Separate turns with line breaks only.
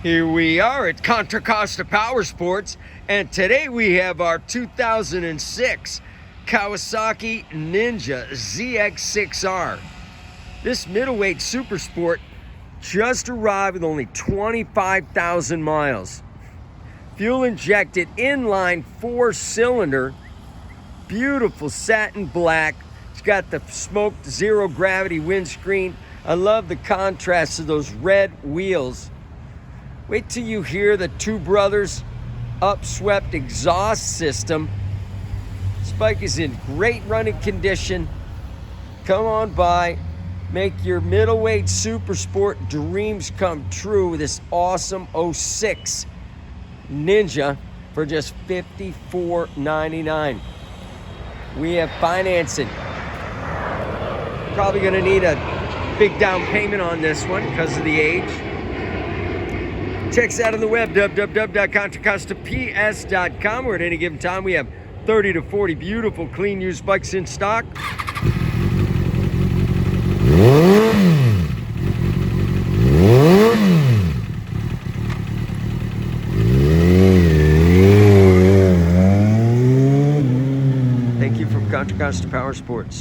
Here we are at Contra Costa Powersports, and today we have our 2006 Kawasaki Ninja ZX-6R. This middleweight supersport just arrived with only 25,000 miles. Fuel injected inline 4-cylinder, beautiful satin black. It's got the smoked zero gravity windscreen. I love the contrast of those red wheels. Wait till you hear the Two Brothers upswept exhaust system. This bike is in great running condition. Come on by, make your middleweight super sport dreams come true with this awesome 06 Ninja for just $54.99. We have financing. Probably gonna need a big down payment on this one because of the age. Check us out on the web, www.contracostaps.com, where at any given time we have 30 to 40 beautiful, clean used bikes in stock. Thank you from Contra Costa Powersports.